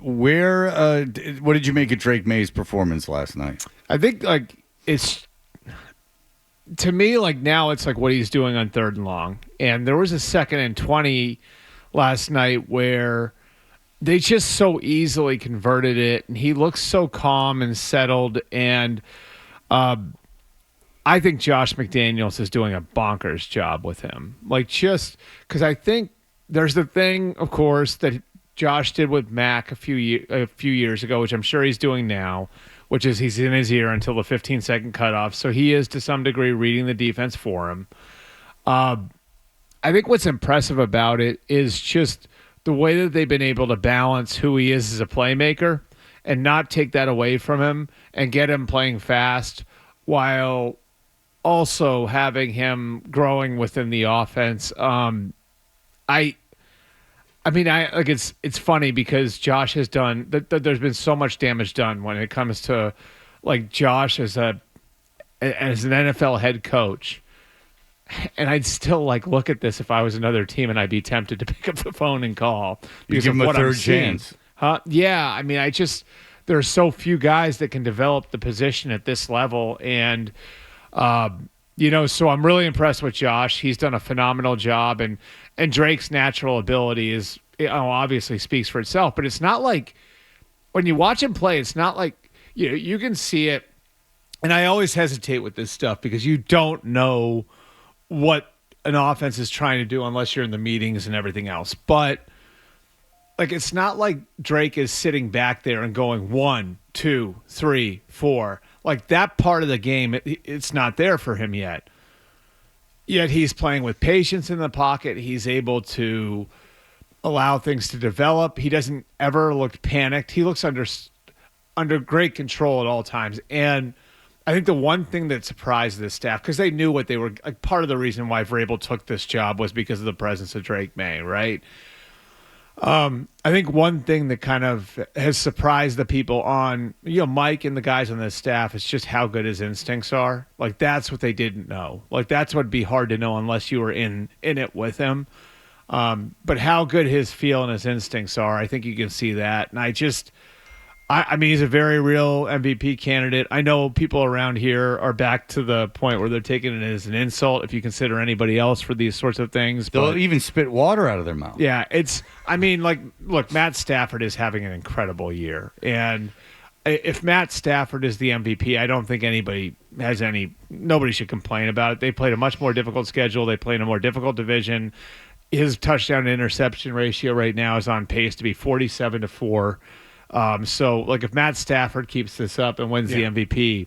what did you make of Drake Maye's performance last night? I think it's to me now it's like what he's doing on 3rd and long, and there was a 2nd and 20 last night where they just so easily converted it, and he looks so calm and settled, and I think Josh McDaniels is doing a bonkers job with him. Just because I think there's the thing, of course, that Josh did with Mac a few years ago, which I'm sure he's doing now, which is he's in his ear until the 15-second cutoff. So he is, to some degree, reading the defense for him. I think what's impressive about it is just the way that they've been able to balance who he is as a playmaker and not take that away from him and get him playing fast while also having him growing within the offense. It's funny because Josh has done there's been so much damage done when it comes to Josh as an NFL head coach. And I'd still look at this if I was another team, and I'd be tempted to pick up the phone and call because give of him what a third I'm seeing. chance. Yeah, there are so few guys that can develop the position at this level, and so I'm really impressed with Josh. He's done a phenomenal job, and Drake's natural ability is obviously speaks for itself. But it's not like when you watch him play, it's not like you can see it. And I always hesitate with this stuff because you don't know what an offense is trying to do unless you're in the meetings and everything else. But it's not like Drake is sitting back there and going 1, 2, 3, 4. That part of the game, it's not there for him yet. Yet he's playing with patience in the pocket. He's able to allow things to develop. He doesn't ever look panicked. He looks under great control at all times. And I think the one thing that surprised this staff, because they knew what they were, part of the reason why Vrabel took this job was because of the presence of Drake Maye, right? I think one thing that kind of has surprised the people on, Mike and the guys on this staff is just how good his instincts are. That's what they didn't know. That's what'd be hard to know unless you were in it with him. But how good his feel and his instincts are, I think you can see that. And he's a very real MVP candidate. I know people around here are back to the point where they're taking it as an insult if you consider anybody else for these sorts of things. They'll even spit water out of their mouth. Yeah, look, Matt Stafford is having an incredible year. And if Matt Stafford is the MVP, I don't think nobody should complain about it. They played a much more difficult schedule. They played in a more difficult division. His touchdown to interception ratio right now is on pace to be 47-4. If Matt Stafford keeps this up and wins the MVP,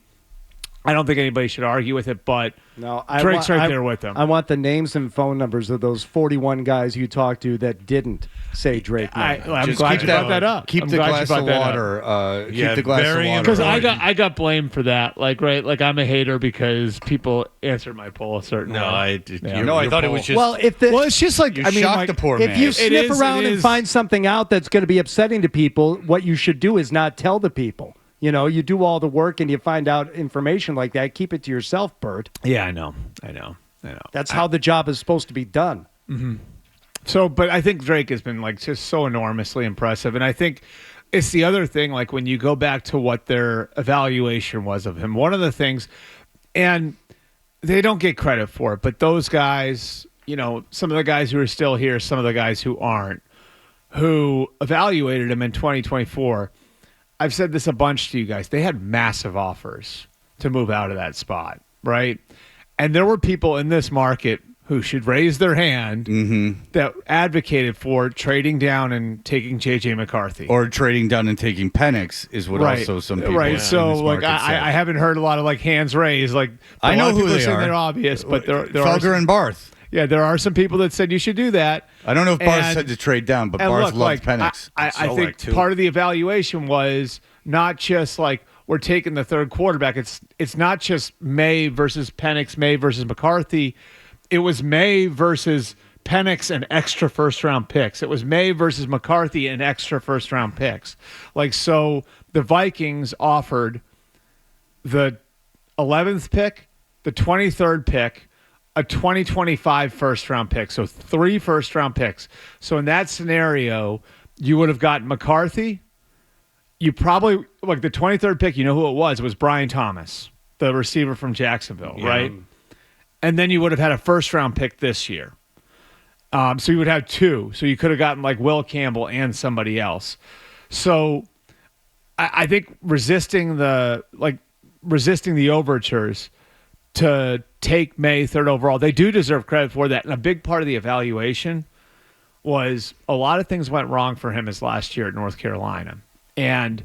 I don't think anybody should argue with it, but Drake's right there with them. I want the names and phone numbers of those 41 guys you talked to that didn't say Drake Maye. I'm glad you brought that up. Keep the glass of water. Keep the glass of water. Because I got blamed for that. I'm a hater because people answered my poll a certain way. I thought it was just... it's just shocked the poor man. If you sniff around and find something out that's going to be upsetting to people, what you should do is not tell the people. You do all the work and you find out information like that. Keep it to yourself, Bert. Yeah, I know. That's how the job is supposed to be done. Mm-hmm. So, but I think Drake has been just so enormously impressive. And I think it's the other thing, when you go back to what their evaluation was of him, one of the things, and they don't get credit for it, but those guys, some of the guys who are still here, some of the guys who aren't, who evaluated him in 2024, I've said this a bunch to you guys. They had massive offers to move out of that spot, right? And there were people in this market who should raise their hand that advocated for trading down and taking J.J. McCarthy. Or trading down and taking Penix is what also some people in this market said. I haven't heard a lot of hands raised. I know who they are. They're obvious, but there Felger and Barth. Yeah, there are some people that said you should do that. I don't know if Barth said to trade down, but Barth loved Penix. I think part of the evaluation was not just we're taking the third quarterback. It's not just Maye versus Penix, Maye versus McCarthy. It was Maye versus Penix and extra first-round picks. It was Maye versus McCarthy and extra first-round picks. So the Vikings offered the 11th pick, the 23rd pick, a 2025 first-round pick. So 3 first-round picks. So in that scenario, you would have gotten McCarthy, you probably like the 23rd pick. You know who it was? It was Brian Thomas, the receiver from Jacksonville, right? And then you would have had a first-round pick this year. So you would have 2. So you could have gotten like Will Campbell and somebody else. So I think resisting the overtures to take Maye 3rd overall, they do deserve credit for that. And a big part of the evaluation was a lot of things went wrong for him his last year at North Carolina. And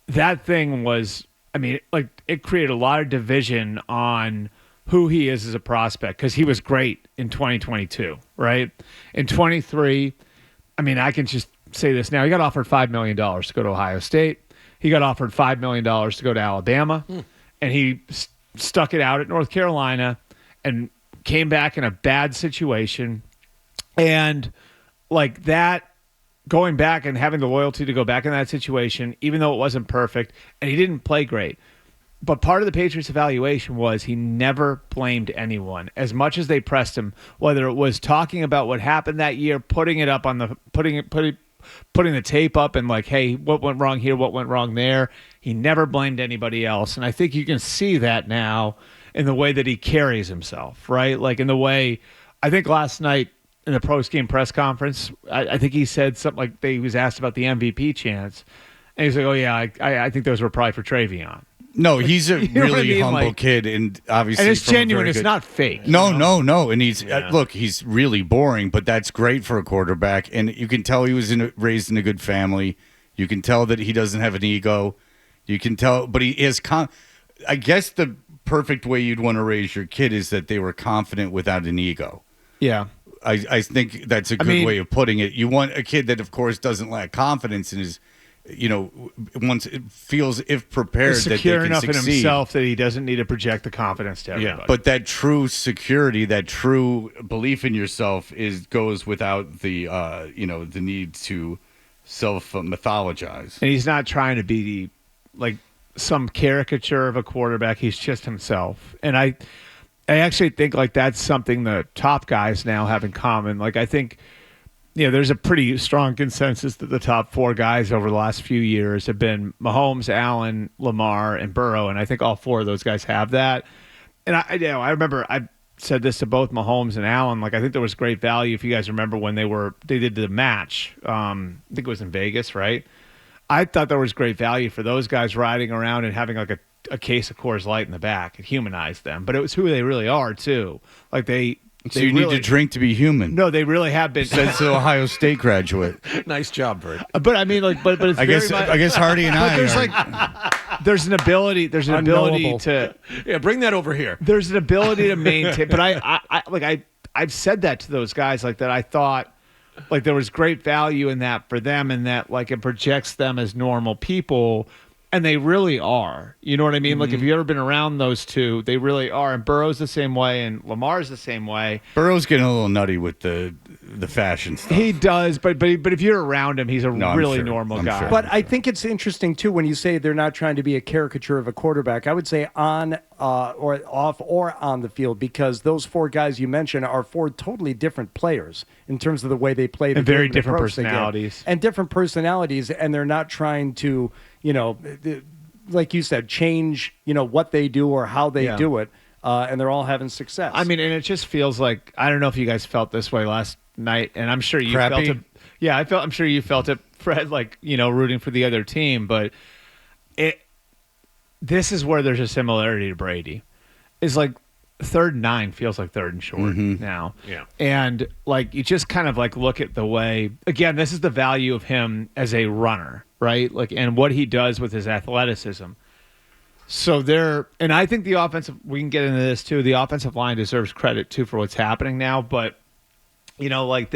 that thing was, I mean, like it created a lot of division on who he is as a prospect because he was great in 2022, right? In 23, I mean, I can just say this now. He got offered $5 million to go to Ohio State. He got offered $5 million to go to Alabama. And he stuck it out at North Carolina and came back in a bad situation. And like that, going back and having the loyalty to go back in that situation, even though it wasn't perfect, and he didn't play great. But part of the Patriots' evaluation was he never blamed anyone. As much as they pressed him, whether it was talking about what happened that year, putting it up on the putting the tape up and like, hey, what went wrong here, what went wrong there. He never blamed anybody else. And I think you can see that now in the way that he carries himself, right? Like in the way, I think last night in the post-game press conference, I think he said something like he was asked about the MVP chance. And he's like, oh yeah, I think those were probably for Travion. No, he's a really humble kid, and obviously, and it's genuine. It's not fake. No. And he's look, he's really boring, but that's great for a quarterback. And you can tell he was raised in a good family. You can tell that he doesn't have an ego. You can tell, but he is. I guess the perfect way you'd want to raise your kid is that they were confident without an ego. Yeah, I think that's a good way of putting it. You want a kid that, of course, doesn't lack confidence in his. Once it feels if prepared that they can secure enough succeed. in himself that he doesn't need to project the confidence to everybody. Yeah, but that true security, that true belief in yourself, goes without the the need to self mythologize. And he's not trying to be like some caricature of a quarterback. He's just himself. And I actually think like that's something the top guys now have in common. Like I think. There's a pretty strong consensus that the top 4 guys over the last few years have been Mahomes, Allen, Lamar, and Burrow, and I think all 4 of those guys have that. And I remember I said this to both Mahomes and Allen. Like I think there was great value if you guys remember when they did the match. I think it was in Vegas, right? I thought there was great value for those guys riding around and having like a case of Coors Light in the back. It humanized them, but it was who they really are too. Like So you need to drink to be human. No, they really have been. Says the Ohio State graduate. Nice job, Bert. But I mean, like, but it's I guess Hardy and I. There's an ability to bring that over here. There's an ability to maintain. But I've said that to those guys like that. I thought like there was great value in that for them, and that like it projects them as normal people. And they really are. You know what I mean? Mm-hmm. Like, if you've ever been around those two, they really are. And Burrow's the same way, and Lamar's the same way. Burrow's getting a little nutty with the fashion stuff. He does, but if you're around him, he's a really normal guy. Sure. But I think it's interesting, too, when you say they're not trying to be a caricature of a quarterback. I would say on or off or on the field, because those 4 guys you mentioned are 4 totally different players in terms of the way they play the and game. Very different personalities. And different personalities, and they're not trying to... like you said, change, what they do or how they do it, and they're all having success. I mean, and it just feels like, I don't know if you guys felt this way last night, and I'm sure you felt it. Yeah, I'm sure you felt it, Fred, like, rooting for the other team, but this is where there's a similarity to Brady. It's like 3rd and 9 feels like 3rd and short now. Yeah. And like, you just kind of like look at the way, again, this is the value of him as a runner. Right, like, and what he does with his athleticism. So and I think the offensive. We can get into this too. The offensive line deserves credit too for what's happening now. But like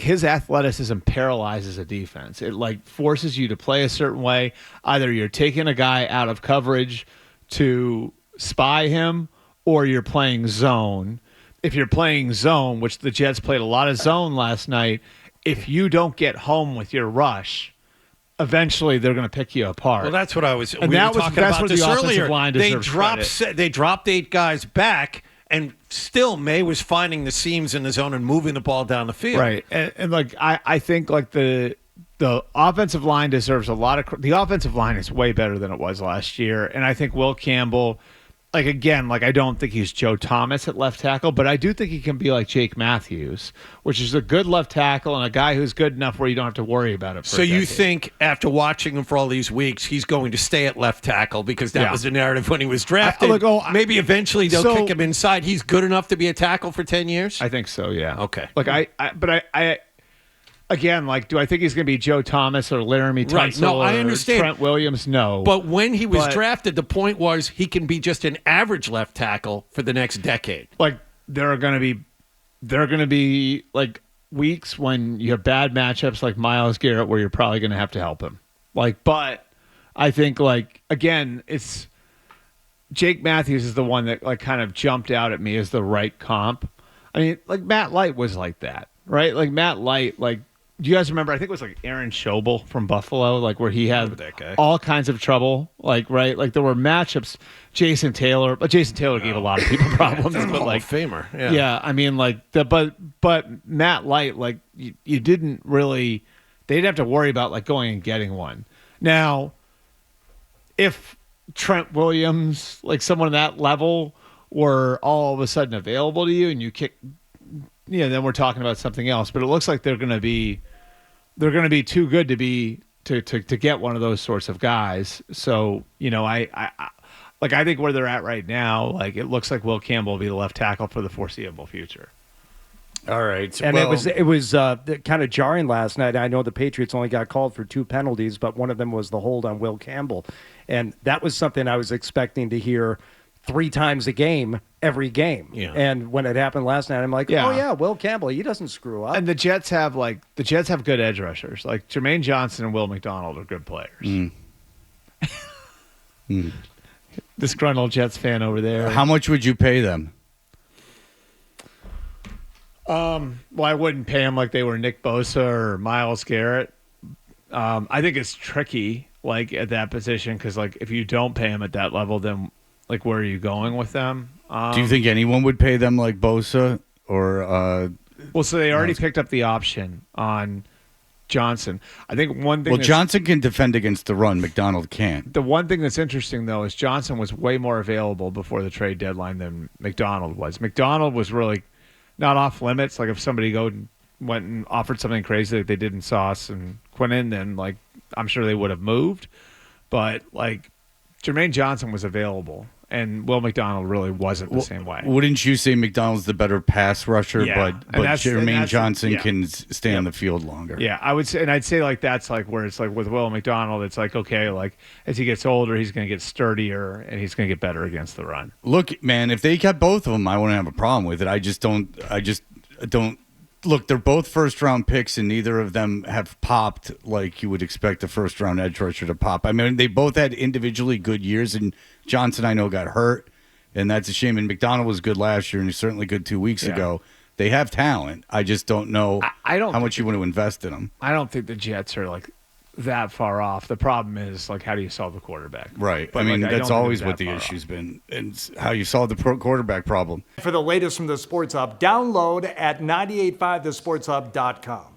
his athleticism paralyzes a defense. It like forces you to play a certain way. Either you're taking a guy out of coverage to spy him, or you're playing zone. If you're playing zone, which the Jets played a lot of zone last night. If you don't get home with your rush, eventually they're going to pick you apart. Well, that's what I was. And we that's were talking about this earlier. They dropped 8 guys back, and still Maye was finding the seams in the zone and moving the ball down the field. Right, and like I think like the the offensive line deserves a lot of. The offensive line is way better than it was last year, and I think Will Campbell. Like, again, like I don't think he's Joe Thomas at left tackle, but I do think he can be like Jake Matthews, which is a good left tackle and a guy who's good enough where you don't have to worry about it. So you think after watching him for all these weeks, he's going to stay at left tackle because that was the narrative when he was drafted? Maybe eventually they'll kick him inside. He's good enough to be a tackle for 10 years? I think so, yeah. Okay. Like I again, like, do I think he's going to be Joe Thomas or Laramie Tunsil? Right. No, I understand. Or Trent Williams? No. But when he was drafted, the point was he can be just an average left tackle for the next decade. Like, there are going to be like weeks when you have bad matchups like Myles Garrett where you're probably going to have to help him. Like, but I think, like, again, it's Jake Matthews is the one that like kind of jumped out at me as the right comp. I mean, like Matt Light was like that, right? Like Matt Light, like, do you guys remember? I think it was like Aaron Schobel from Buffalo, like where he had all kinds of trouble, like, right? Like there were matchups. Jason Taylor gave a lot of people problems, but like Famer, yeah. I mean, like but Matt Light, like you didn't really, they didn't have to worry about like going and getting one. Now, if Trent Williams, like someone at that level, were all of a sudden available to you, and you kick. Yeah, then we're talking about something else. But it looks like they're going to be too good to be to get one of those sorts of guys. So I think where they're at right now, like it looks like Will Campbell will be the left tackle for the foreseeable future. All right, and it was kind of jarring last night. I know the Patriots only got called for 2 penalties, but one of them was the hold on Will Campbell, and that was something I was expecting to hear 3 times a game, every game. Yeah. And when it happened last night, I'm like, oh yeah, Will Campbell, he doesn't screw up. And the Jets have good edge rushers. Like Jermaine Johnson and Will McDonald are good players. Disgruntled Jets fan over there. How much would you pay them? Well, I wouldn't pay them like they were Nick Bosa or Myles Garrett. I think it's tricky, like at that position, because like if you don't pay them at that level, then like, where are you going with them? Do you think anyone would pay them like Bosa or? Well, so they already picked up the option on Johnson. I think one thing. Well, Johnson can defend against the run. McDonald can't. The one thing that's interesting though is Johnson was way more available before the trade deadline than McDonald was. McDonald was really not off limits. Like if somebody went and offered something crazy like they did in Sauce and Quinnen, then like I'm sure they would have moved. But like Jermaine Johnson was available. And Will McDonald really wasn't the same way. Wouldn't you say McDonald's the better pass rusher, yeah. but Jermaine Johnson can stay on the field longer? Yeah, I would say, and I'd say like that's like where it's like with Will McDonald, it's like, okay, like as he gets older, he's going to get sturdier and he's going to get better against the run. Look, man, if they kept both of them, I wouldn't have a problem with it. I just don't. Look, they're both first-round picks, and neither of them have popped like you would expect a first-round edge rusher to pop. I mean, they both had individually good years, and Johnson, I know, got hurt, and that's a shame. And McDonald was good last year, and he's certainly good 2 weeks ago. They have talent. I just don't know how much you want to invest in them. I don't think the Jets are, like, that far off. The problem is, like, how do you solve the quarterback? Right. But I mean, that's always what the issue's been, and how you solve the quarterback problem. For the latest from the Sports Hub, download at 985thesportshub.com.